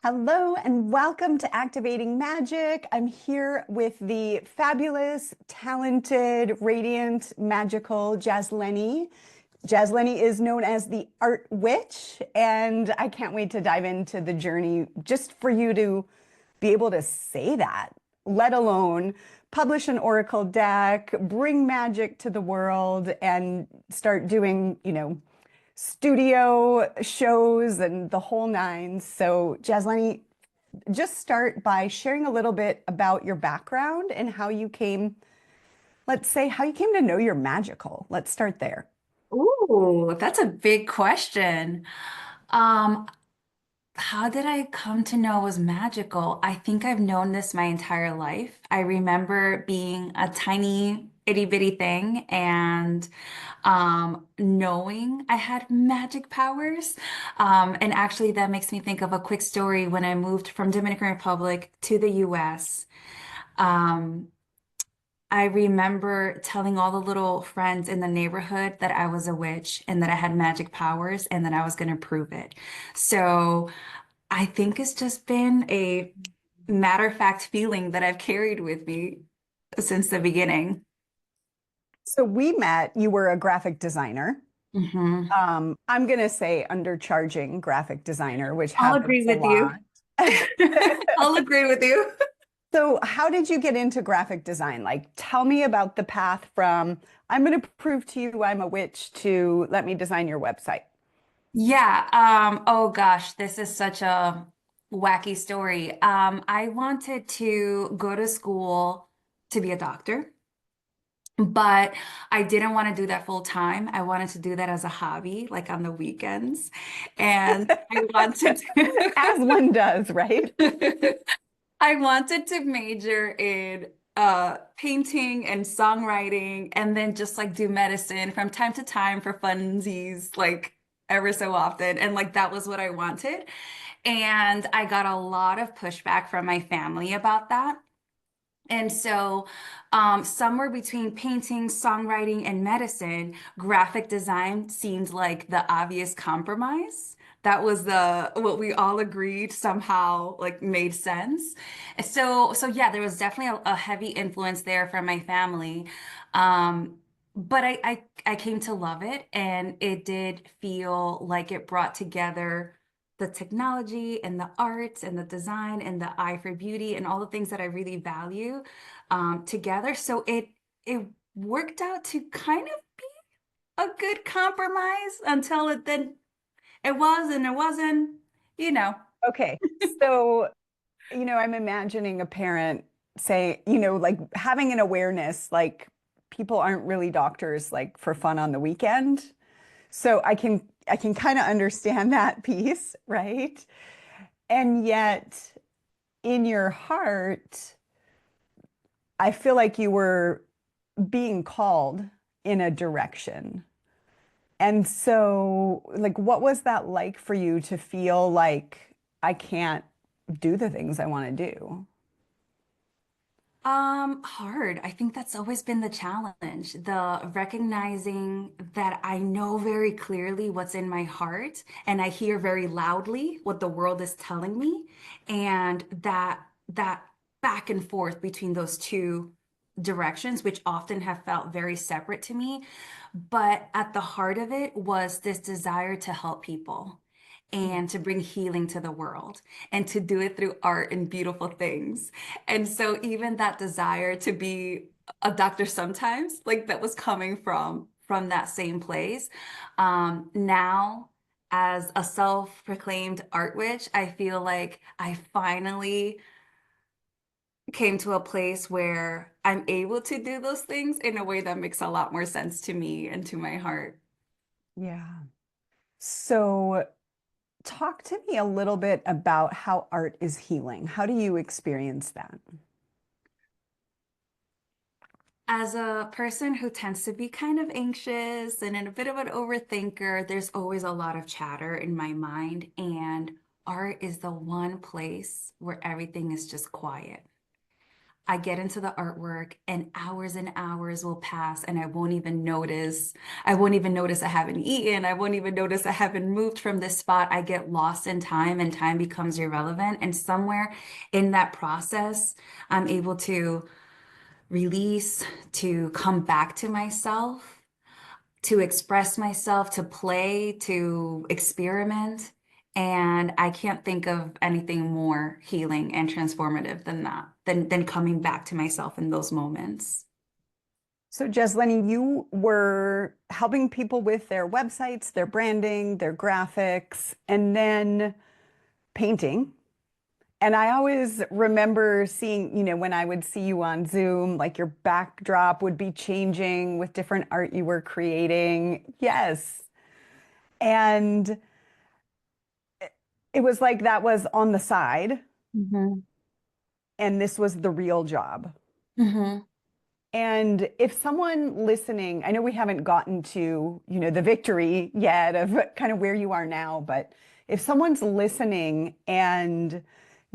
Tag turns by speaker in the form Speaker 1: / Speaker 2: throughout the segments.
Speaker 1: Hello and welcome to Activating Magic. I'm here with the fabulous, talented, radiant, magical Jasleni. Jasleni is known as the Art Witch, and I can't wait to dive into the journey just for you to be able to say that, let alone publish an oracle deck, bring magic to the world, and start doing, studio shows and the whole nine. So, Jasleni, just start by sharing a little bit about your background and how you came, let's say, how you came to know you're magical. Let's start there.
Speaker 2: Ooh, that's a big question. Um, how did I come to know it was magical? I think I've known this my entire life. I remember being a tiny itty bitty thing and knowing I had magic powers. And actually, that makes me think of a quick story when I moved from Dominican Republic to the US. Um, I remember telling all the little friends in the neighborhood that I was a witch and that I had magic powers and that I was going to prove it. So I think it's just been a matter of fact feeling that I've carried with me since the beginning.
Speaker 1: So we met, you were a graphic designer.
Speaker 2: Hmm.
Speaker 1: I'm going to say undercharging graphic designer, which
Speaker 2: I'll
Speaker 1: happens
Speaker 2: agree
Speaker 1: a
Speaker 2: with
Speaker 1: lot.
Speaker 2: you. I'll agree with you.
Speaker 1: So, how did you get into graphic design? Like, tell me about the path from I'm going to prove to you I'm a witch to let me design your website.
Speaker 2: Yeah, oh gosh, this is such a wacky story. I wanted to go to school to be a doctor. But I didn't want to do that full time. I wanted to do that as a hobby, like on the weekends. And I wanted
Speaker 1: As one does, right?
Speaker 2: to I wanted to major in painting and songwriting and then just like do medicine from time to time for funsies, like ever so often. And like that was what I wanted. And I got a lot of pushback from my family about that. And so, somewhere between painting, songwriting, and medicine, graphic design seemed like the obvious compromise. That was the what we all agreed somehow like made sense. So yeah, there was definitely a heavy influence there from my family. But I came to love it, and it did feel like it brought together the technology and the art and the design and the eye for beauty and all the things that I really value together. So it worked out to kind of a good compromise until it then it was and it wasn't, you know.
Speaker 1: Okay. So, I'm imagining a parent say, like having an awareness, like people aren't really doctors like for fun on the weekend. So I can kind of understand that piece, right? And yet in your heart, I feel like you were being called in a direction. And so, like, what was that like for you to feel like I can't do the things I want to do?
Speaker 2: Hard. I think that's always been the challenge, the recognizing that I know very clearly what's in my heart and I hear very loudly what the world is telling me, and that back and forth between those two directions, which often have felt very separate to me. But at the heart of it was this desire to help people and to bring healing to the world and to do it through art and beautiful things. And so even that desire to be a doctor sometimes, like that was coming from that same place. Now, as a self-proclaimed art witch, I feel like I finally came to a place where I'm able to do those things in a way that makes a lot more sense to me and to my heart.
Speaker 1: Yeah. So, talk to me a little bit about how art is healing. How do you experience that?
Speaker 2: As a person who tends to be kind of anxious and a bit of an overthinker, there's always a lot of chatter in my mind, and art is the one place where everything is just quiet. I get into the artwork and hours will pass and I won't even notice. I won't even notice I haven't eaten. I won't even notice I haven't moved from this spot. I get lost in time and time becomes irrelevant. And somewhere in that process, I'm able to release, to come back to myself, to express myself, to play, to experiment. And I can't think of anything more healing and transformative than that, than coming back to myself in those moments.
Speaker 1: So, Jasleni, you were helping people with their websites, their branding, their graphics, and then painting. And I always remember seeing, when I would see you on Zoom, like your backdrop would be changing with different art you were creating. Yes. And it was like that was on the side,
Speaker 2: Hmm.
Speaker 1: and this was the real job.
Speaker 2: Hmm.
Speaker 1: And if someone listening, I know we haven't gotten to, the victory yet of kind of where you are now, but if someone's listening and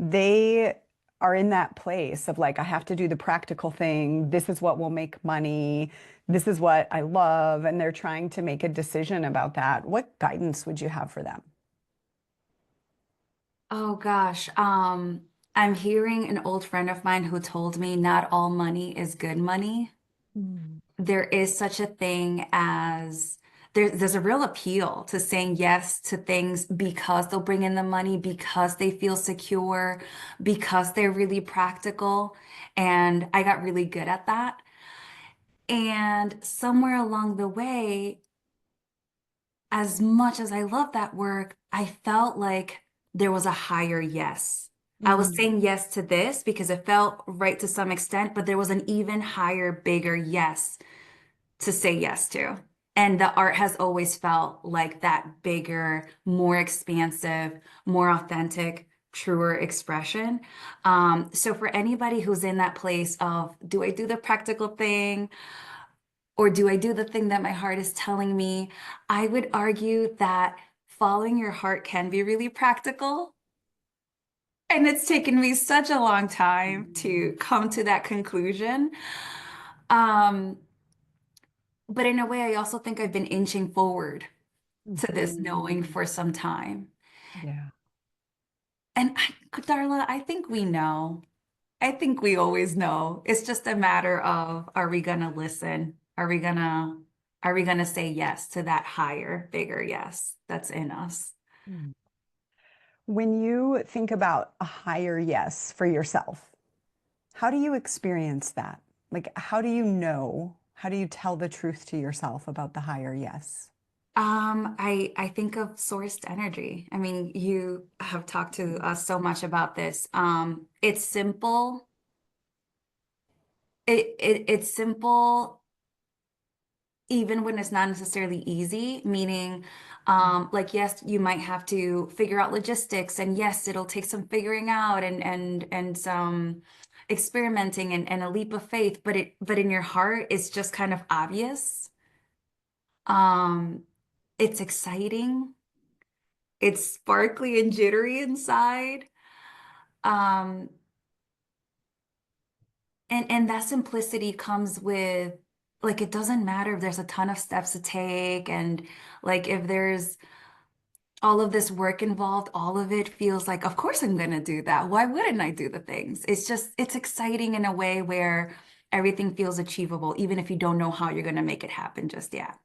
Speaker 1: they are in that place of like, I have to do the practical thing, this is what will make money, this is what I love, and they're trying to make a decision about that, what guidance would you have for them?
Speaker 2: Oh gosh. I'm hearing an old friend of mine who told me not all money is good money.
Speaker 1: Mm.
Speaker 2: There is such a thing as there's a real appeal to saying yes to things because they'll bring in the money, because they feel secure, because they're really practical. And I got really good at that. And somewhere along the way, as much as I love that work, I felt like there was a higher yes. I was
Speaker 1: Mm.
Speaker 2: saying yes to this because it felt right to some extent, but there was an even higher, bigger yes to say yes to. And the art has always felt like that bigger, more expansive, more authentic, truer expression. So for anybody who's in that place of, do I do the practical thing or do I do the thing that my heart is telling me? I would argue that following your heart can be really practical. And it's taken me such a long time to come to that conclusion. Um, But in a way, I also think I've been inching forward to this knowing
Speaker 1: Mhm.
Speaker 2: for some time.
Speaker 1: Yeah.
Speaker 2: And Darla, I think we know. I think we always know. It's just a matter of are we gonna listen? Are we gonna say yes to that higher, bigger yes that's in us?
Speaker 1: Mm. When you think about a higher yes for yourself, how do you experience that? Like, how do you know? How do you tell the truth to yourself about the higher yes?
Speaker 2: I think of sourced energy. I mean, you have talked to us so much about this. It's simple. It's simple even when it's not necessarily easy, meaning like yes, you might have to figure out logistics and yes, it'll take some figuring out and some experimenting and a leap of faith, but in your heart it's just kind of obvious. Um it's exciting, it's sparkly and jittery inside. Um and that simplicity comes with like it doesn't matter if there's a ton of steps to take and like if there's all of this work involved, all of it feels like, of course I'm going to do that. Why wouldn't I do the things? It's just, it's exciting in a way where everything feels achievable, even if you don't know how you're going to make it happen just yet.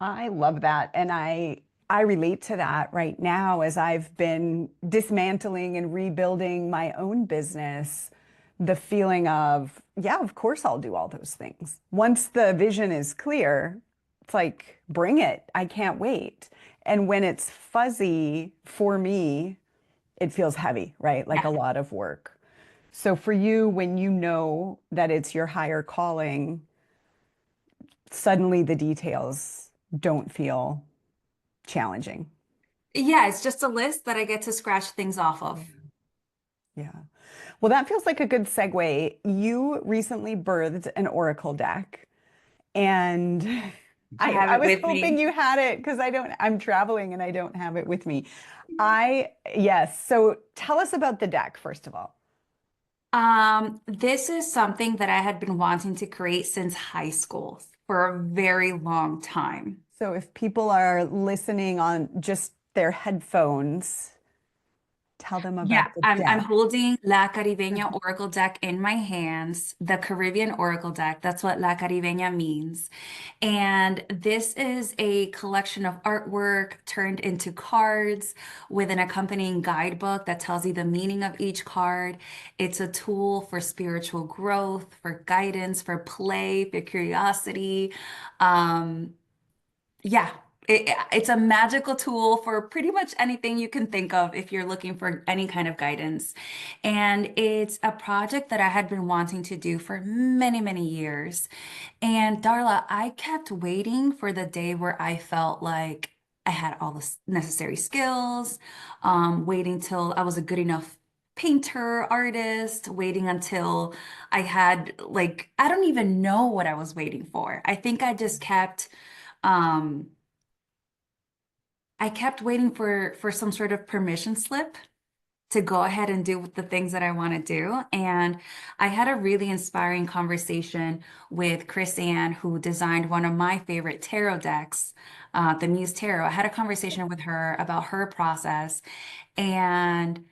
Speaker 1: I love that. And I relate to that right now as I've been dismantling and rebuilding my own business. The feeling of, yeah, of course I'll do all those things. Once the vision is clear, it's like, bring it. I can't wait. And when it's fuzzy for me, it feels heavy, right? Like a
Speaker 2: Yeah.
Speaker 1: lot of work. So for you, when you know that it's your higher calling, suddenly the details don't feel challenging.
Speaker 2: Yeah, it's just a list that I get to scratch things off
Speaker 1: Yeah.
Speaker 2: of.
Speaker 1: Yeah. Well, that feels like a good segue. You recently birthed an Oracle deck, and
Speaker 2: I have
Speaker 1: I
Speaker 2: it
Speaker 1: was
Speaker 2: with
Speaker 1: hoping
Speaker 2: me.
Speaker 1: you had it because I'm traveling and I don't have it with me. Yes. So tell us about the deck, first of all.
Speaker 2: This is something that I had been wanting to create since high school for a very long time.
Speaker 1: So if people are listening on just their headphones, tell them
Speaker 2: Yeah,
Speaker 1: about the
Speaker 2: I'm
Speaker 1: deck.
Speaker 2: holding La Caribeña Oracle deck in my hands, the Caribbean Oracle deck. That's what La Caribeña means. And this is a collection of artwork turned into cards with an accompanying guidebook that tells you the meaning of each card. It's a tool for spiritual growth, for guidance, for play, for curiosity. Um, yeah, it's a magical tool for pretty much anything you can think of if you're looking for any kind of guidance. And it's a project that I had been wanting to do for many, many years. And Darla, I kept waiting for the day where I felt like I had all the necessary skills, waiting till I was a good enough painter, artist, waiting until I had like, I don't even know what I was waiting for. I think um, I kept waiting for some sort of permission slip to go ahead and do the things that I want to do. And I had a really inspiring conversation with Chris Ann, who designed one of my favorite tarot decks, the Muse Tarot. I had a conversation with her about her process, and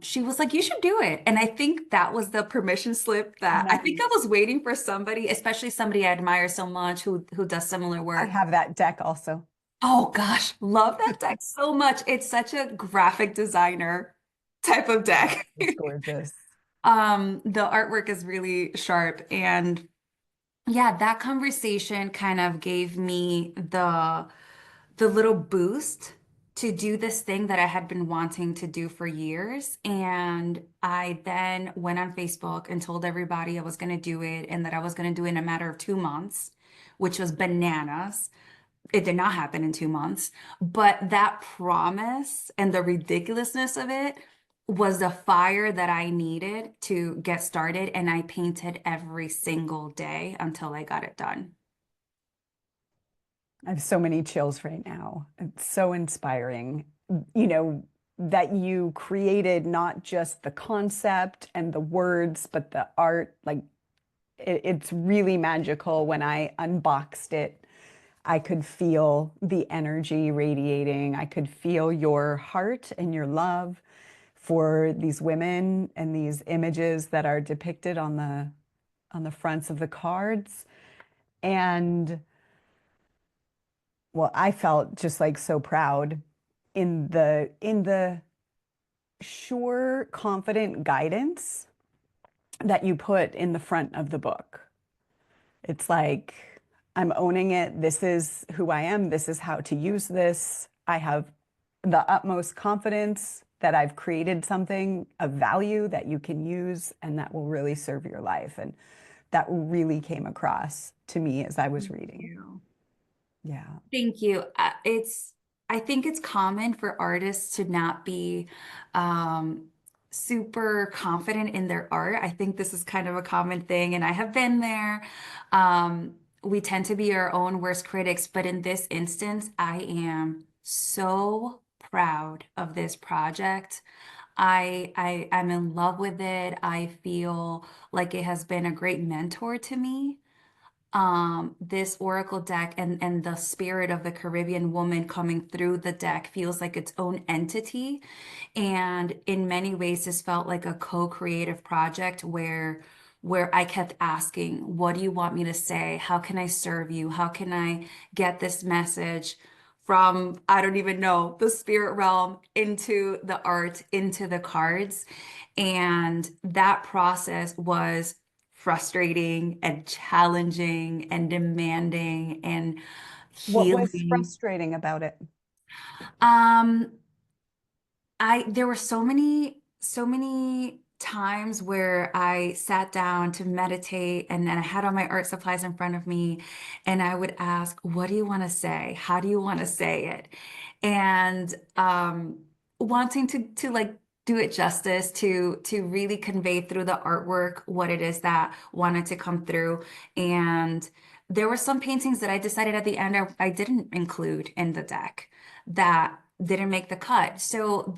Speaker 2: she was like, "You should do it." And I think that was the permission slip that I think I
Speaker 1: Nice.
Speaker 2: was waiting for somebody, especially somebody I admire so much who does similar
Speaker 1: I
Speaker 2: work.
Speaker 1: have that deck also.
Speaker 2: Oh gosh, love that deck so much. It's such a graphic designer type of deck.
Speaker 1: It's gorgeous.
Speaker 2: The artwork is really sharp, and yeah, that conversation kind of gave me the little boost to do this thing that I had been wanting to do for years. And I then went on Facebook and told everybody I was going to do it and that I was going to do it in a matter of 2 months, which was bananas. It did not happen in 2 months, but that promise and the ridiculousness of it was the fire that I needed to get started. And I painted every single day until I got it done.
Speaker 1: I have so many chills right now. It's so inspiring, you know, that you created not just the concept and the words, but the art. Like it's really magical. When I unboxed it, I could feel the energy radiating. I could feel your heart and your love for these women and these images that are depicted on the fronts of the cards. And well, I felt just like so proud in the sure, confident guidance that you put in the front of the book. It's like, I'm owning it. This is who I am. This is how to use this. I have the utmost confidence that I've created something of value that you can use and that will really serve your life. And that really came across to me as I was
Speaker 2: Thank
Speaker 1: reading.
Speaker 2: you.
Speaker 1: Yeah.
Speaker 2: Thank you. I think it's common for artists to not be um, super confident in their art. I think this is kind of a common thing, and I have been there. We tend to be our own worst critics, but in this instance, I am so proud of this project. I am in love with it. I feel like it has been a great mentor to me. This oracle deck and the spirit of the Caribbean woman coming through the deck feels like its own entity. And in many ways, this felt like a co-creative project where I kept asking, what do you want me to say? How can I serve you? How can I get this message from, I don't even know, the spirit realm into the art, into the cards? And that process was frustrating and challenging and demanding and
Speaker 1: What was
Speaker 2: healing.
Speaker 1: frustrating about it?
Speaker 2: Um, there were so many times where I sat down to meditate and then I had all my art supplies in front of me and I would ask, what do you want to say? How do you want to say it? And wanting to like do it justice, to really convey through the artwork what it is that wanted to come through. And there were some paintings that I decided at the end I didn't include in the deck that didn't make the cut. So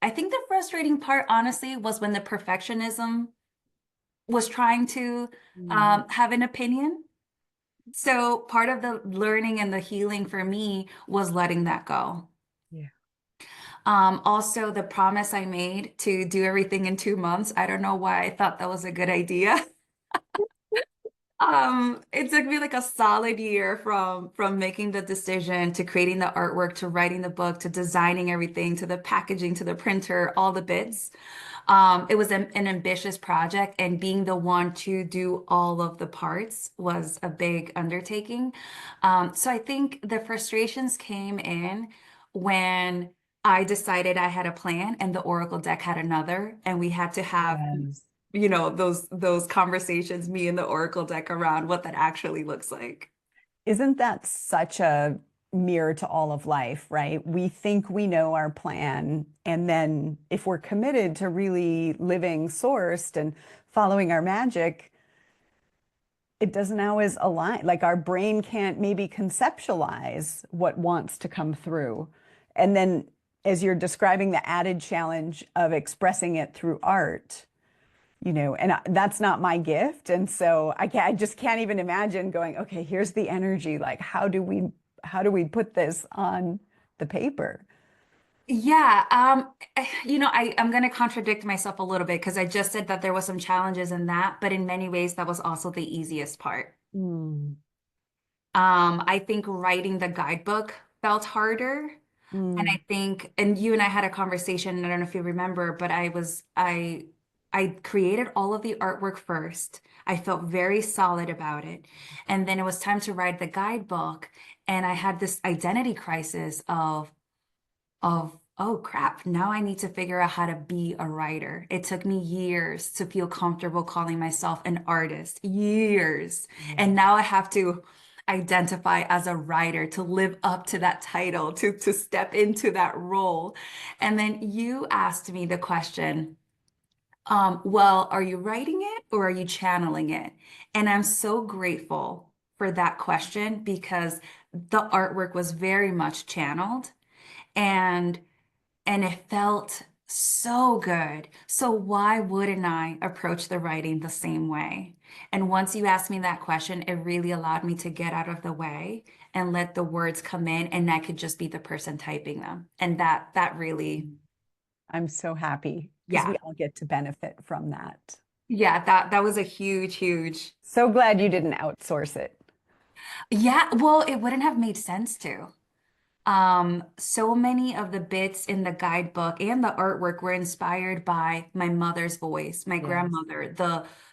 Speaker 2: I think the frustrating part, honestly, was when the perfectionism was trying to
Speaker 1: Mm,
Speaker 2: have an opinion. So part of the learning and the healing for me was letting that go.
Speaker 1: yeah.
Speaker 2: Also, the promise I made to do everything in 2 months, I don't know why I thought that was a good idea. It took me like a solid year from making the decision to creating the artwork to writing the book to designing everything to the packaging to the printer, all the bits. It was an ambitious project, and being the one to do all of the parts was a big undertaking. So I think the frustrations came in when I decided I had a plan and the Oracle deck had another, and we had to have,
Speaker 1: Yes.
Speaker 2: those conversations, me and the Oracle deck around what that actually looks like.
Speaker 1: Isn't that such a mirror to all of life, right? We think we know our plan. And then if we're committed to really living sourced and following our magic, it doesn't always align. Like our brain can't maybe conceptualize what wants to come through. And then as you're describing the added challenge of expressing it through art, and that's not my gift. And so I just can't even imagine going, okay, here's the energy. Like, how do we put this on the paper?
Speaker 2: Yeah, I'm going to contradict myself a little bit because I just said that there was some challenges in that, but in many ways that was also the easiest part.
Speaker 1: Mm,
Speaker 2: I think writing the guidebook felt harder. And I
Speaker 1: mm,
Speaker 2: think, and you and I had a conversation, I don't know if you remember, but I created all of the artwork first. I felt very solid about it. And then it was time to write the guidebook, and I had this identity crisis of oh crap, now I need to figure out how to be a writer. It took me years to feel comfortable calling myself an artist, years.
Speaker 1: yeah.
Speaker 2: And now I have to identify as a writer to live up to that title, to step into that role. And then you asked me the question, well, are you writing it or are you channeling it? And I'm so grateful for that question because the artwork was very much channeled. And it felt so good. So why wouldn't I approach the writing the same way? And once you asked me that question, it really allowed me to get out of the way and let the words come in, and I could just be the person typing them. And that really,
Speaker 1: I'm so happy because we
Speaker 2: yeah.
Speaker 1: all get to benefit from that.
Speaker 2: Yeah, that was a huge, huge.
Speaker 1: So glad you didn't outsource it.
Speaker 2: Yeah, well, it wouldn't have made sense to. So many of the bits in the guidebook and the artwork were inspired by my mother's voice, my
Speaker 1: Yes.
Speaker 2: grandmother,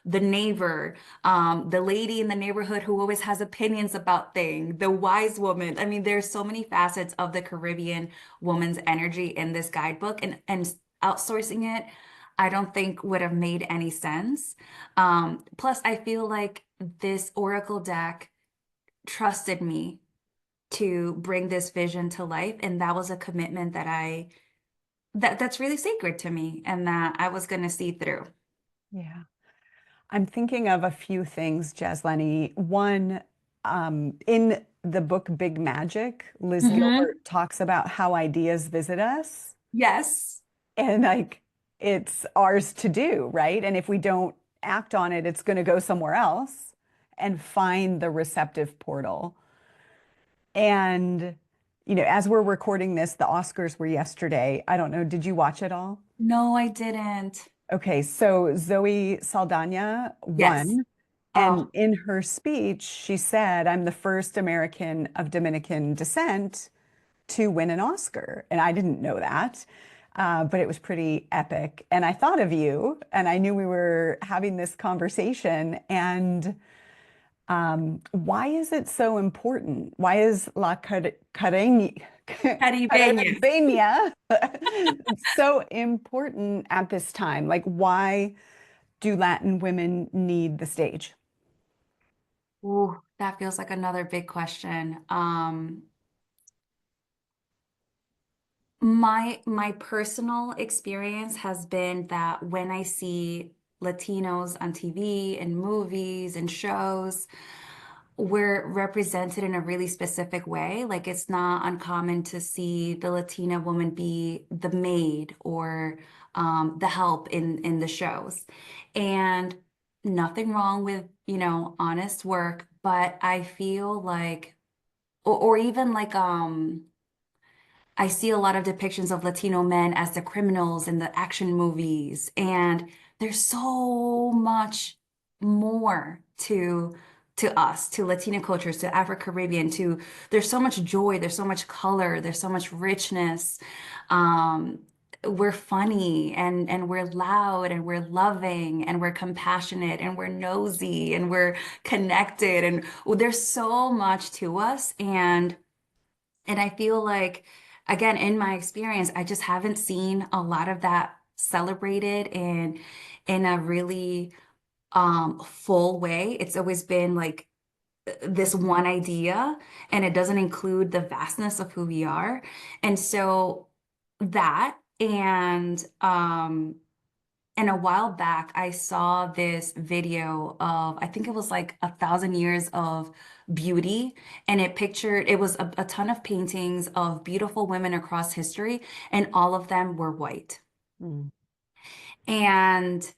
Speaker 2: the neighbor, the lady in the neighborhood who always has opinions about things, the wise woman. I mean, there's so many facets of the Caribbean woman's energy in this guidebook, and outsourcing it, I don't think would have made any sense. Plus, I feel like this Oracle deck trusted me to bring this vision to life, and that was a commitment that's really sacred to me and that I was going to see through.
Speaker 1: Yeah. I'm thinking of a few things, Jasleni. One, in the book Big Magic, Liz
Speaker 2: Hmm.
Speaker 1: Gilbert talks about how ideas visit us
Speaker 2: Yes.
Speaker 1: and like it's ours to do, right? And if we don't act on it, it's going to go somewhere else and find the receptive portal. And, as we're recording this, the Oscars were yesterday. I don't know, did you watch it all?
Speaker 2: No, I didn't.
Speaker 1: Okay, so Zoe Saldana
Speaker 2: Yes.
Speaker 1: won, and
Speaker 2: Oh,
Speaker 1: in her speech, she said, "I'm the first American of Dominican descent to win an Oscar." And I didn't know that, but it was pretty epic. And I thought of you, and I knew we were having this conversation. And why is it so important? Why is
Speaker 2: Caribeña.
Speaker 1: Caribeña so important at this time? Like, why do Latin women need the stage?
Speaker 2: Ooh, that feels like another big question. My personal experience has been that when I see Latinos on TV and movies and shows, we're represented in a really specific way. Like it's not uncommon to see the Latina woman be the maid or the help in the shows. And nothing wrong with, honest work, but I feel like, or even like I see a lot of depictions of Latino men as the criminals in the action movies, and there's so much more to us, to Latino cultures, to Afro-Caribbean, to there's so much joy, there's so much color, there's so much richness. Um, we're funny and we're loud and we're loving and we're compassionate and we're nosy and we're connected and there's so much to us and I feel like, again, in my experience, I just haven't seen a lot of that celebrated in a really full way. It's always been like this one idea, and it doesn't include the vastness of who we are. And so that and a while back, I saw this video of, I think it was like 1,000 years of beauty. And it was a ton of paintings of beautiful women across history, and all of them were white.
Speaker 1: Mm.
Speaker 2: And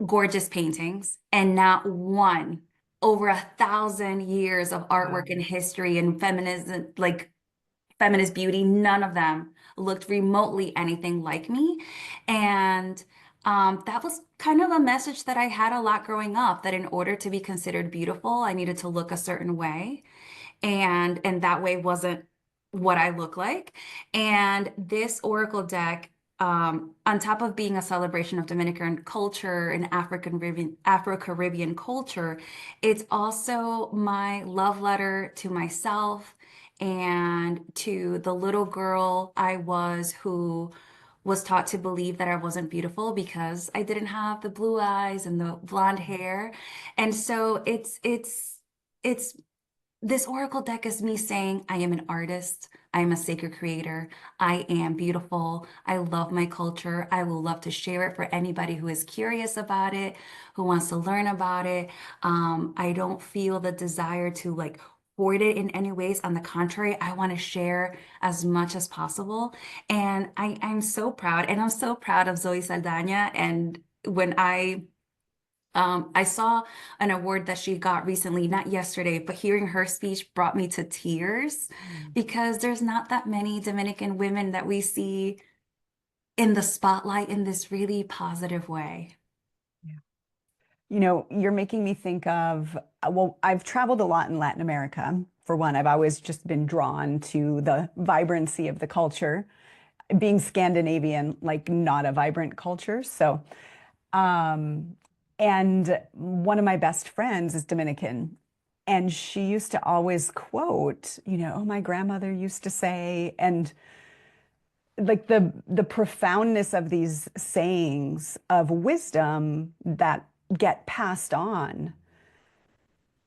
Speaker 2: gorgeous paintings, and not one over 1,000 years of artwork
Speaker 1: Wow.
Speaker 2: and history and feminism, like feminist beauty, none of them looked remotely anything like me. And that was kind of a message that I had a lot growing up, that in order to be considered beautiful, I needed to look a certain way and that way wasn't what I look like. And this Oracle deck, on top of being a celebration of Dominican culture and Afro-Caribbean culture, it's also my love letter to myself and to the little girl I was who was taught to believe that I wasn't beautiful because I didn't have the blue eyes and the blonde hair. And so it's this oracle deck is me saying, I am an artist. I am a sacred creator. I am beautiful. I love my culture. I will love to share it for anybody who is curious about it, who wants to learn about it. I don't feel the desire to like hoard it in any ways. On the contrary, I want to share as much as possible. And I'm so proud. And I'm so proud of Zoe Saldana. And when I saw an award that she got recently, not yesterday, but hearing her speech brought me to tears
Speaker 1: Mm.
Speaker 2: because there's not that many Dominican women that we see in the spotlight in this really positive way.
Speaker 1: Yeah. You're making me think of, well, I've traveled a lot in Latin America. For one, I've always just been drawn to the vibrancy of the culture. Being Scandinavian, like not a vibrant culture. Um, and one of my best friends is Dominican. And she used to always quote, oh, my grandmother used to say, and like the profoundness of these sayings of wisdom that get passed on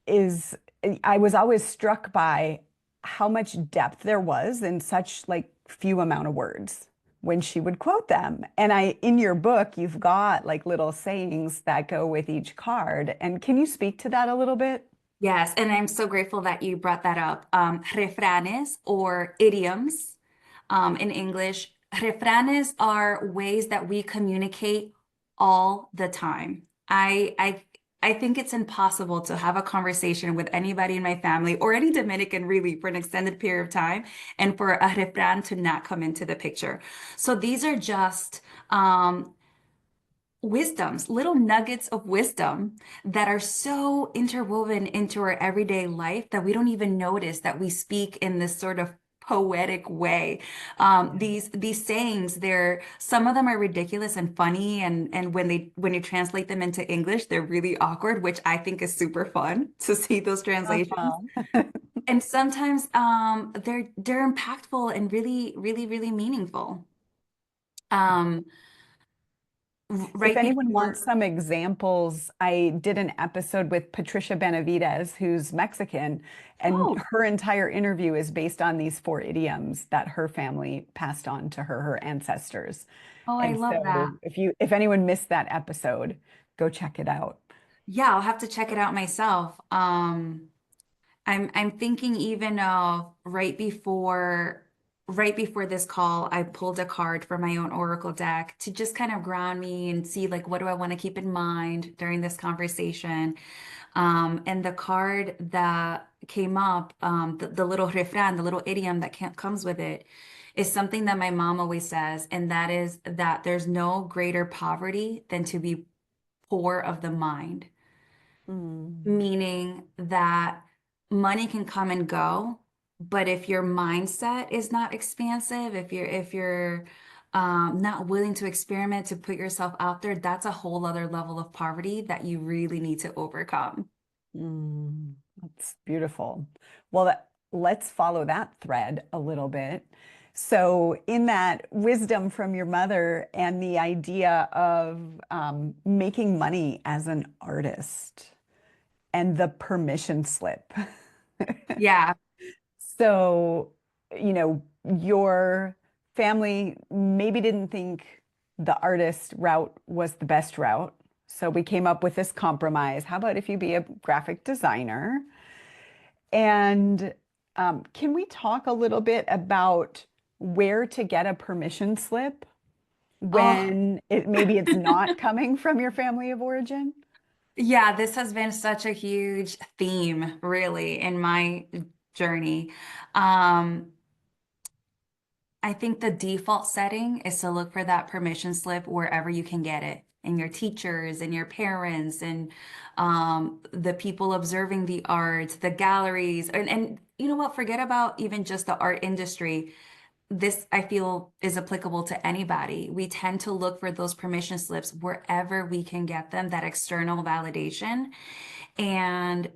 Speaker 1: is I was always struck by how much depth there was in such like few amount of words when she would quote them. And in your book, you've got like little sayings that go with each card. And can you speak to that a little bit?
Speaker 2: Yes, and I'm so grateful that you brought that up. Refranes or idioms in English. Refranes are ways that we communicate all the time. I think it's impossible to have a conversation with anybody in my family or any Dominican really for an extended period of time and for a refrán to not come into the picture. So these are just wisdoms, little nuggets of wisdom that are so interwoven into our everyday life that we don't even notice that we speak in this sort of poetic way.
Speaker 1: Yeah.
Speaker 2: These sayings, they're some of them are ridiculous and funny, and when you translate them into English, they're really awkward, which I think is super fun to see those translations.
Speaker 1: Uh-huh.
Speaker 2: And sometimes they're impactful and really, really, really meaningful. Um,
Speaker 1: If
Speaker 2: right
Speaker 1: anyone
Speaker 2: before.
Speaker 1: wants some examples, I did an episode with Patricia Benavides, who's Mexican, and
Speaker 2: Oh.
Speaker 1: her entire interview is based on these four idioms that her family passed on to her, her ancestors.
Speaker 2: Oh, I
Speaker 1: And
Speaker 2: love that.
Speaker 1: so if anyone missed that episode, go check it out.
Speaker 2: Yeah, I'll have to check it out myself. I'm thinking even of right before this call, I pulled a card for my own Oracle deck to just kind of ground me and see like what do I want to keep in mind during this conversation. And the card that came up, the little refrán, the little idiom that comes with it, is something that my mom always says, and that is that there's no greater poverty than to be poor of the mind,
Speaker 1: Mm,
Speaker 2: meaning that money can come and go, but if your mindset is not expansive, if you're not willing to experiment, to put yourself out there, that's a whole other level of poverty that you really need to overcome.
Speaker 1: that's beautiful. Well, let's follow that thread a little bit. So, in that wisdom from your mother and the idea of making money as an artist and the permission slip.
Speaker 2: Yeah.
Speaker 1: So, your family maybe didn't think the artist route was the best route. So we came up with this compromise. How about if you be a graphic designer? And can we talk a little bit about where to get a permission slip
Speaker 2: Oh,
Speaker 1: when maybe it's not coming from your family of origin?
Speaker 2: yeah, this has been such a huge theme, really, in my journey. Um, I think the default setting is to look for that permission slip wherever you can get it, in your teachers and your parents and the people observing the art, the galleries, and you know what? Forget about even just the art industry. This I feel is applicable to anybody. We tend to look for those permission slips wherever we can get them, that external validation. And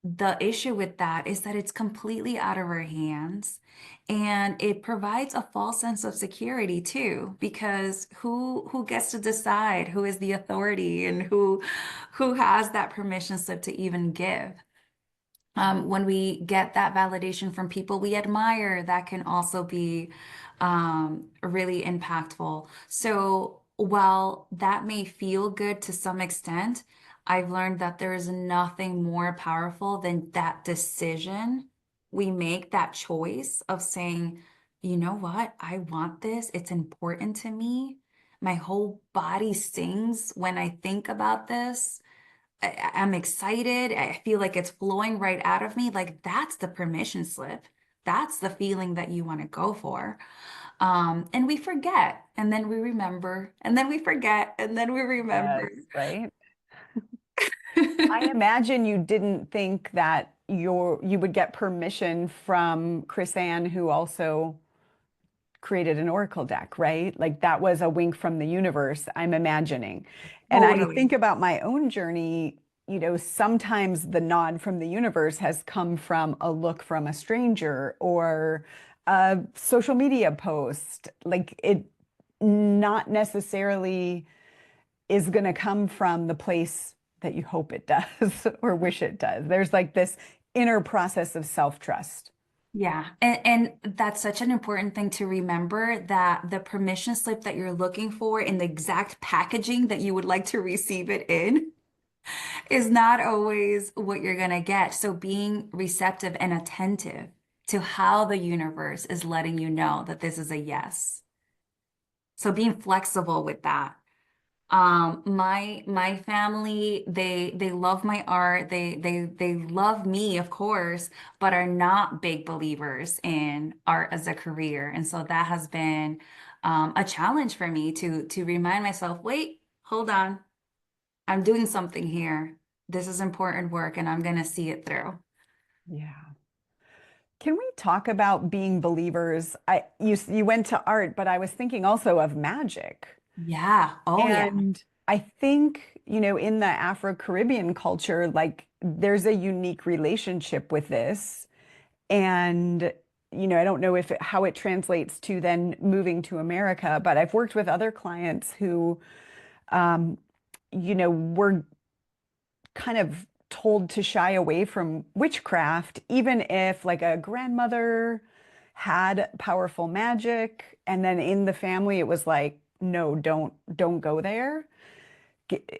Speaker 2: the issue with that is that it's completely out of our hands. And it provides a false sense of security too, because who gets to decide who is the authority and who has that permission slip to even give? When we get that validation from people we admire, that can also be really impactful. So while that may feel good to some extent, I've learned that there is nothing more powerful than that decision we make, that choice of saying, you know what, I want this, it's important to me. My whole body sings when I think about this. I'm excited. I feel like it's flowing right out of me. Like that's the permission slip. That's the feeling that you want to go for. And we forget, and then we remember, and then we forget, and then we
Speaker 1: Yes,
Speaker 2: remember.
Speaker 1: right? I imagine you didn't think that you would get permission from Chris Ann, who also created an oracle deck, right? Like that was a wink from the universe, I'm imagining. And I
Speaker 2: Totally.
Speaker 1: think about my own journey, sometimes the nod from the universe has come from a look from a stranger or a social media post. Like it not necessarily is going to come from the place that you hope it does or wish it does. There's like this inner process of self-trust.
Speaker 2: Yeah. And that's such an important thing to remember, that the permission slip that you're looking for in the exact packaging that you would like to receive it in is not always what you're going to get. So being receptive and attentive to how the universe is letting you know that this is a yes. So being flexible with that. My family, they love my art. They love me, of course, but are not big believers in art as a career. And so that has been a challenge for me to remind myself, wait, hold on. I'm doing something here. This is important work and I'm going to see it through.
Speaker 1: Yeah. Can we talk about being believers? You went to art, but I was thinking also of magic.
Speaker 2: Yeah. Oh, yeah.
Speaker 1: And I think, in the Afro-Caribbean culture, like there's a unique relationship with this. And, I don't know how it translates to then moving to America, but I've worked with other clients who, um, were kind of told to shy away from witchcraft, even if like a grandmother had powerful magic, and then in the family it was like, no, don't go there.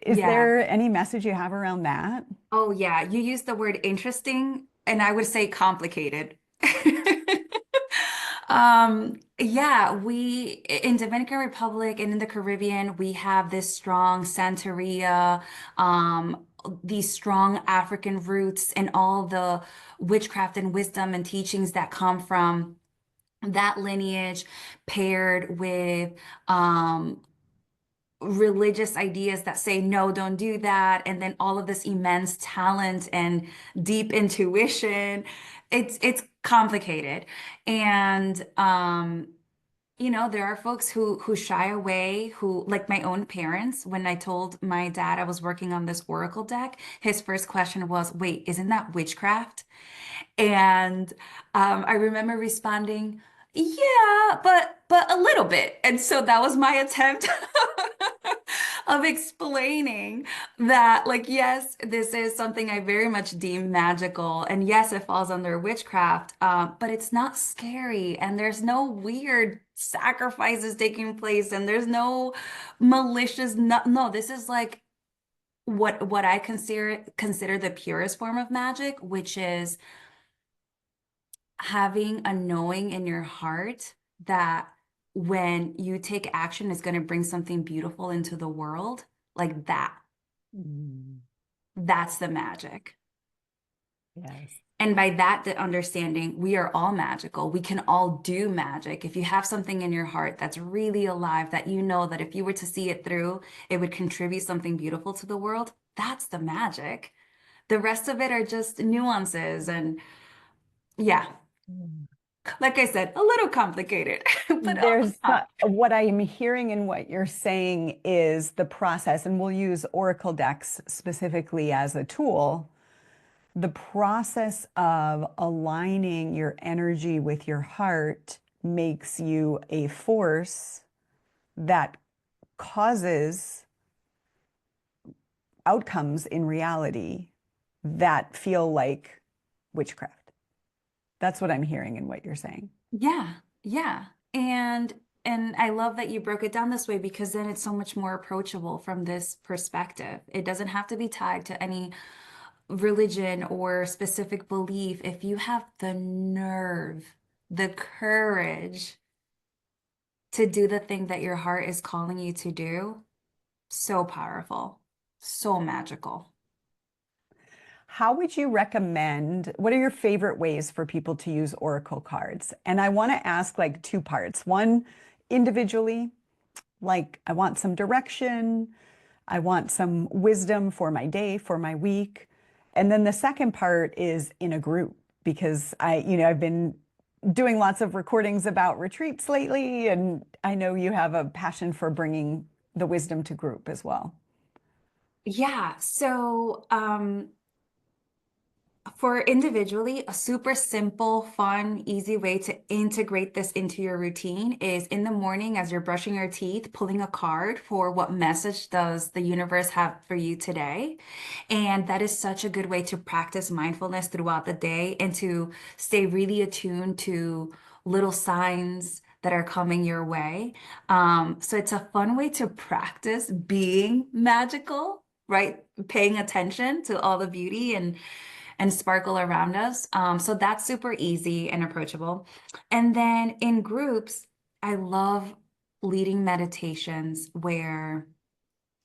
Speaker 1: Is
Speaker 2: Yeah.
Speaker 1: there any message you have around that?
Speaker 2: Oh, yeah. You used the word interesting. and I would say complicated. Yeah, we in Dominican Republic and in the Caribbean, we have this strong Santeria, these strong African roots and all the witchcraft and wisdom and teachings that come from that lineage paired with um religious ideas that say no, don't do that, and then all of this immense talent and deep intuition. It's complicated. And there are folks who shy away, who like my own parents. When I told my dad I was working on this Oracle deck, his first question was, "Wait, isn't that witchcraft?" And I remember responding, "Yeah, but a little bit." And so that was my attempt of explaining that, like, yes, this is something I very much deem magical, and yes, it falls under witchcraft, but it's not scary, and there's no weird sacrifices taking place, and there's no malicious. No, this is like what I consider the purest form of magic, which is having a knowing in your heart that when you take action, it's going to bring something beautiful into the world, like that.
Speaker 1: Mm,
Speaker 2: That's the magic.
Speaker 1: yes.
Speaker 2: And by that, the understanding, we are all magical. We can all do magic. If you have something in your heart that's really alive, that you know that if you were to see it through, it would contribute something beautiful to the world, that's the magic. The rest of it are just nuances. And yeah,
Speaker 1: Mm.
Speaker 2: like I said, a little complicated, but also not.
Speaker 1: What I'm hearing in what you're saying is the process, and we'll use Oracle decks specifically as a tool. The process of aligning your energy with your heart makes you a force that causes outcomes in reality that feel like witchcraft. That's what I'm hearing in what you're saying.
Speaker 2: Yeah, yeah. And I love that you broke it down this way because then it's so much more approachable from this perspective. It doesn't have to be tied to any religion or specific belief. If you have the nerve, the courage to do the thing that your heart is calling you to do, so powerful, so magical.
Speaker 1: How would you recommend, what are your favorite ways for people to use Oracle cards? And I want to ask like two parts. One, individually, like I want some direction, I want some wisdom for my day, for my week. And then the second part is in a group because I've been doing lots of recordings about retreats lately, and I know you have a passion for bringing the wisdom to group as well.
Speaker 2: Yeah, so for individually, a super simple, fun, easy way to integrate this into your routine is in the morning as you're brushing your teeth, pulling a card for what message does the universe have for you today. And that is such a good way to practice mindfulness throughout the day and to stay really attuned to little signs that are coming your way. So it's a fun way to practice being magical, right? Paying attention to all the beauty and sparkle around us. So that's super easy and approachable. And then in groups, I love leading meditations where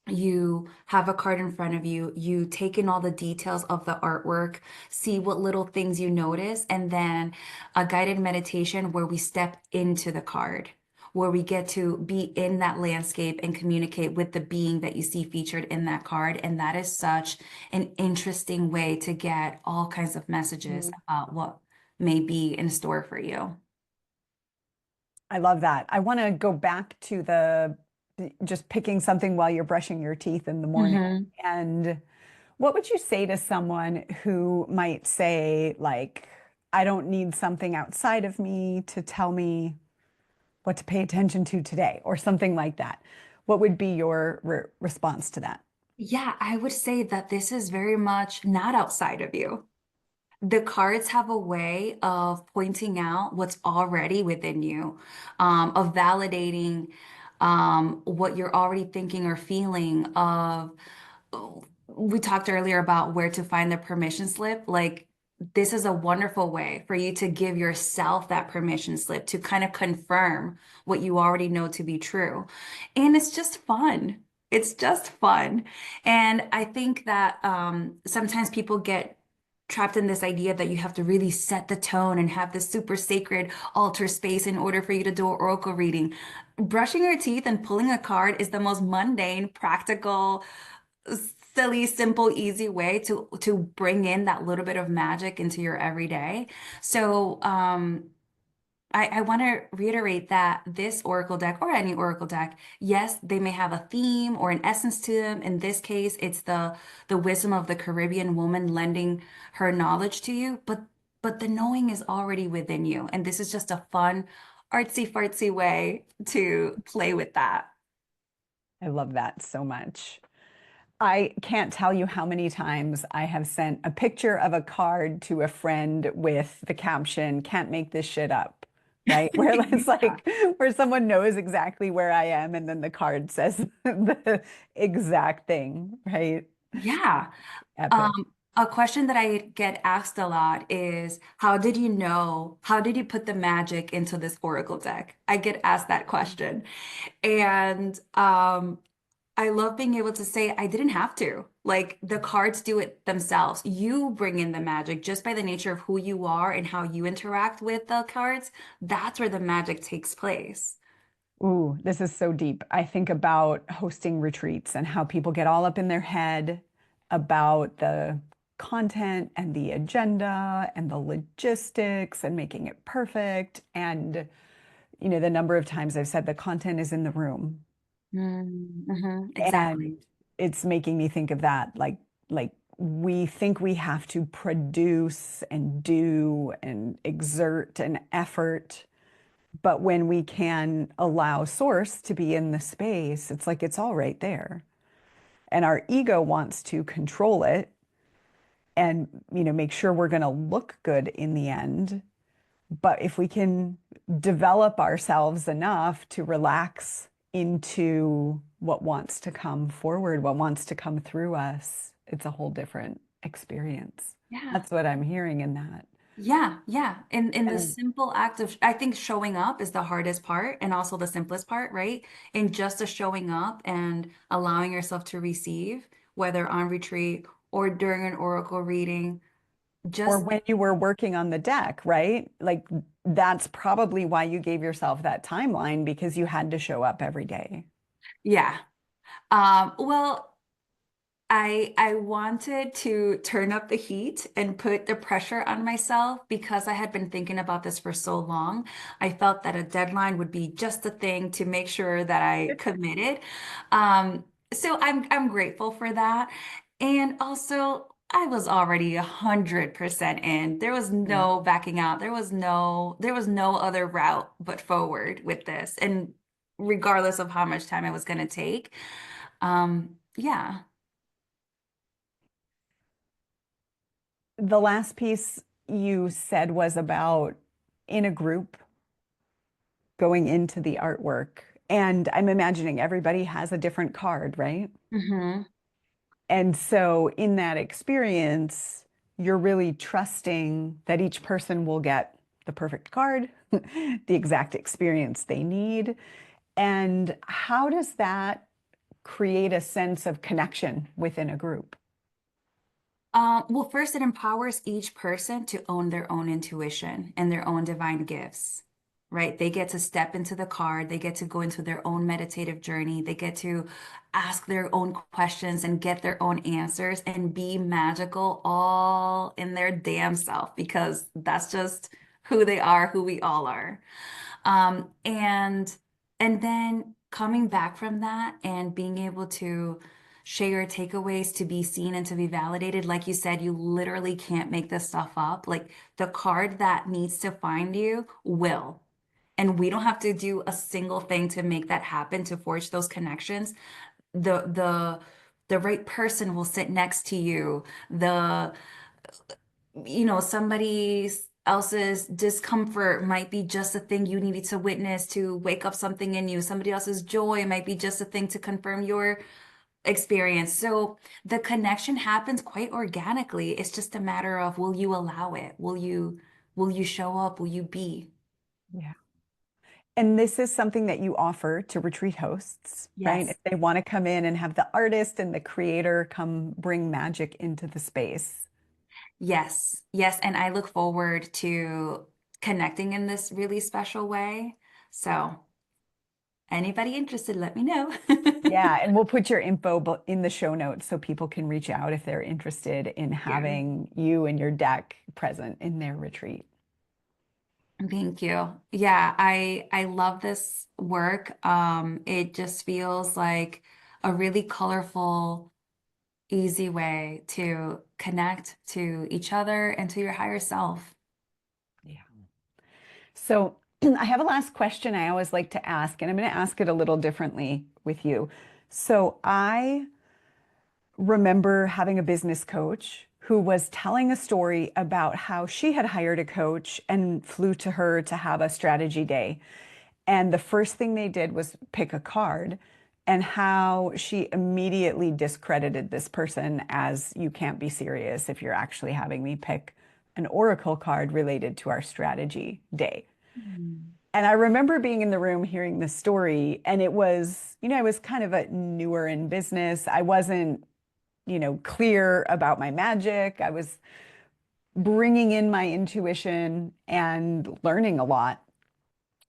Speaker 2: you have a card in front of you, you take in all the details of the artwork, see what little things you notice, and then a guided meditation where we step into the card, where we get to be in that landscape and communicate with the being that you see featured in that card. And that is such an interesting way to get all kinds of messages about what may be in store for you.
Speaker 1: I love that. I want to go back to the just picking something while you're brushing your teeth in the morning.
Speaker 2: Hmm.
Speaker 1: And what would you say to someone who might say, like, I don't need something outside of me to tell me what to pay attention to today, or something like that? What would be your response to that?
Speaker 2: Yeah, I would say that this is very much not outside of you. The cards have a way of pointing out what's already within you, of validating what you're already thinking or feeling. We talked earlier about where to find the permission slip. Like this is a wonderful way for you to give yourself that permission slip to kind of confirm what you already know to be true. And it's just fun. It's just fun. And I think that sometimes people get trapped in this idea that you have to really set the tone and have this super sacred altar space in order for you to do an oracle reading. Brushing your teeth and pulling a card is the most mundane, practical, silly, simple, easy way to bring in that little bit of magic into your everyday. So, I want to reiterate that this Oracle deck or any Oracle deck, yes, they may have a theme or an essence to them. In this case, it's the wisdom of the Caribbean woman lending her knowledge to you, but the knowing is already within you. And this is just a fun, artsy fartsy way to play with that.
Speaker 1: I love that so much. I can't tell you how many times I have sent a picture of a card to a friend with the caption, "Can't make this shit up," right? Where it's
Speaker 2: Yeah.
Speaker 1: like, where someone knows exactly where I am, and then the card says the exact thing, right?
Speaker 2: Yeah.
Speaker 1: Epic.
Speaker 2: Um, a question that I get asked a lot is, how did you put the magic into this Oracle deck? I get asked that question. And I love being able to say I didn't have to. Like the cards do it themselves. You bring in the magic just by the nature of who you are and how you interact with the cards. That's where the magic takes place.
Speaker 1: Ooh, this is so deep. I think about hosting retreats and how people get all up in their head about the content and the agenda and the logistics and making it perfect. And, the number of times I've said the content is in the room.
Speaker 2: Exactly.
Speaker 1: And it's making me think of that, like we think we have to produce and do and exert an effort, but when we can allow source to be in the space, it's like it's all right there. And our ego wants to control it and, make sure we're going to look good in the end. But if we can develop ourselves enough to relax into what wants to come forward, what wants to come through us, it's a whole different experience.
Speaker 2: Yeah.
Speaker 1: That's what I'm hearing in that.
Speaker 2: Yeah, yeah. In the
Speaker 1: And
Speaker 2: simple act of, I think showing up is the hardest part and also the simplest part, right? In just the showing up and allowing yourself to receive, whether on retreat or during an oracle reading,
Speaker 1: or
Speaker 2: just
Speaker 1: when you were working on the deck, right? Like that's probably why you gave yourself that timeline because you had to show up every day.
Speaker 2: yeah. Well, I wanted to turn up the heat and put the pressure on myself because I had been thinking about this for so long. I felt that a deadline would be just the thing to make sure that I committed. So I'm grateful for that. And also, I was already 100% in. There was
Speaker 1: Mm.
Speaker 2: no backing out. There was no other route but forward with this. And regardless of how much time it was going to take. Yeah.
Speaker 1: The last piece you said was about in a group going into the artwork. And I'm imagining everybody has a different card, right?
Speaker 2: hmm
Speaker 1: And so in that experience, you're really trusting that each person will get the perfect card, the exact experience they need. And how does that create a sense of connection within a group?
Speaker 2: Well, first, it empowers each person to own their own intuition and their own divine gifts, right? They get to step into the card, they get to go into their own meditative journey, they get to ask their own questions and get their own answers and be magical all in their damn self because that's just who they are, who we all are. Um, and and then coming back from that and being able to share your takeaways to be seen and to be validated. Like you said, you literally can't make this stuff up. Like the card that needs to find you will. And we don't have to do a single thing to make that happen, to forge those connections. The right person will sit next to you. Somebody else's discomfort might be just a thing you needed to witness to wake up something in you. Somebody else's joy might be just a thing to confirm your experience. So the connection happens quite organically. It's just a matter of will you allow it? Will you show up? Will you be?
Speaker 1: Yeah. And this is something that you offer to retreat hosts, right? If
Speaker 2: Yes.
Speaker 1: they want to come in and have the artist and the creator come bring magic into the space.
Speaker 2: Yes. Yes. And I look forward to connecting in this really special way. So anybody interested, let me know.
Speaker 1: Yeah, and we'll put your info in the show notes so people can reach out if they're interested in
Speaker 2: you.
Speaker 1: having you and your deck present in their retreat.
Speaker 2: Thank you. Yeah, I love this work. It just feels like a really colorful, easy way to connect to each other and to your higher self.
Speaker 1: Yeah. So I have a last question I always like to ask, and I'm going to ask it a little differently with you. So I remember having a business coach who was telling a story about how she had hired a coach and flew to her to have a strategy day. And the first thing they did was pick a card, and how she immediately discredited this person as you can't be serious if you're actually having me pick an oracle card related to our strategy day.
Speaker 2: Mm.
Speaker 1: And I remember being in the room hearing this story, and it was, I was kind of a newer in business. I wasn't, clear about my magic. I was bringing in my intuition and learning a lot.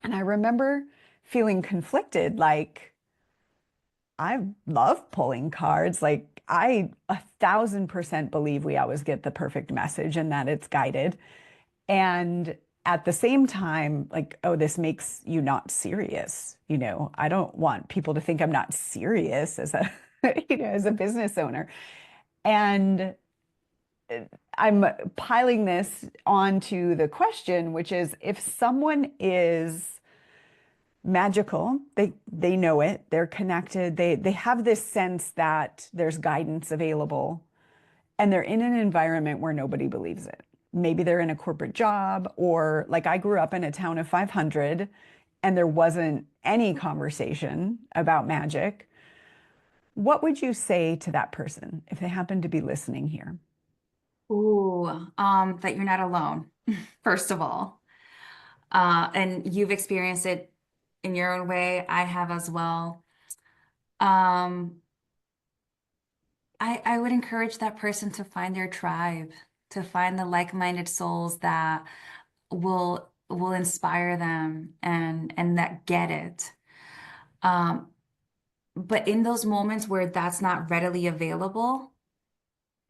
Speaker 1: And I remember feeling conflicted, like, I love pulling cards. Like, I 1,000% believe we always get the perfect message and that it's guided. And at the same time, like, oh, this makes you not serious. I don't want people to think I'm not serious as a, as a business owner. And I'm piling this onto the question, which is if someone is magical, they know it, they're connected, they have this sense that there's guidance available, and they're in an environment where nobody believes it. Maybe they're in a corporate job, or like I grew up in a town of 500 and there wasn't any conversation about magic. What would you say to that person if they happen to be listening here?
Speaker 2: Ooh, that you're not alone, first of all. And you've experienced it in your own way. I have as well. Um, I would encourage that person to find their tribe, to find the like-minded souls that will inspire them and that get it. Um, but in those moments where that's not readily available,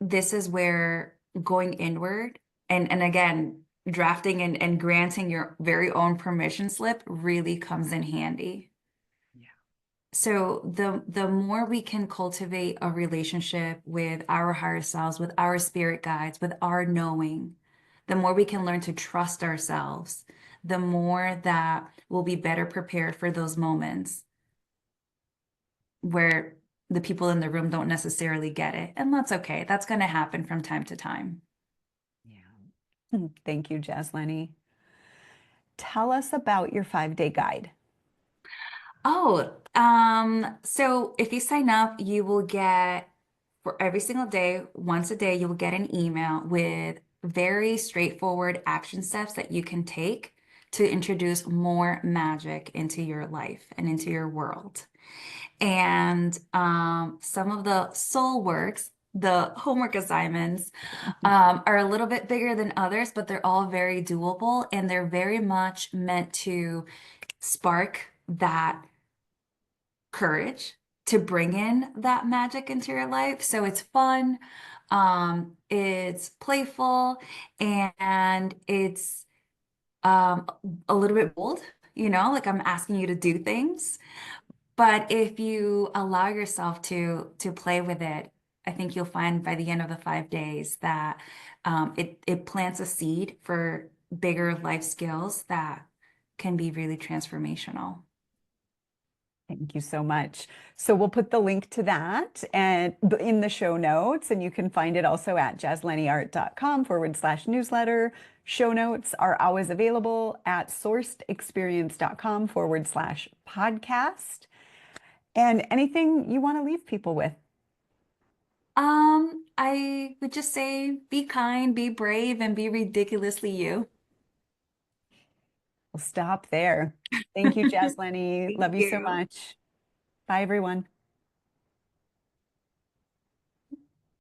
Speaker 2: this is where going inward and again, drafting and granting your very own permission slip really comes in handy. So the more we can cultivate a relationship with our higher selves, with our spirit guides, with our knowing, the more we can learn to trust ourselves, the more that we'll be better prepared for those moments where the people in the room don't necessarily get it. And that's okay. That's going to happen from time to time.
Speaker 1: Yeah. Thank you, Jasleni. Tell us about your 5-day guide.
Speaker 2: Oh, so if you sign up, you will get for every single day, once a day, you will get an email with very straightforward action steps that you can take to introduce more magic into your life and into your world. And some of the soul works, the homework assignments, are a little bit bigger than others, but they're all very doable and they're very much meant to spark that courage to bring in that magic into your life. So it's fun, it's playful, and it's um, a little bit bold, like I'm asking you to do things. But if you allow yourself to play with it, I think you'll find by the end of the 5 days that it plants a seed for bigger life skills that can be really transformational.
Speaker 1: Thank you so much. So we'll put the link to that and in the show notes, and you can find it also at jasleniart.com/newsletter. Show notes are always available at sourcedexperience.com/podcast. And anything you want to leave people with?
Speaker 2: I would just say be kind, be brave, and be ridiculously you.
Speaker 1: We'll stop there. Thank you, Jasleni.
Speaker 2: Thank
Speaker 1: Love you so
Speaker 2: you.
Speaker 1: much. Bye, everyone.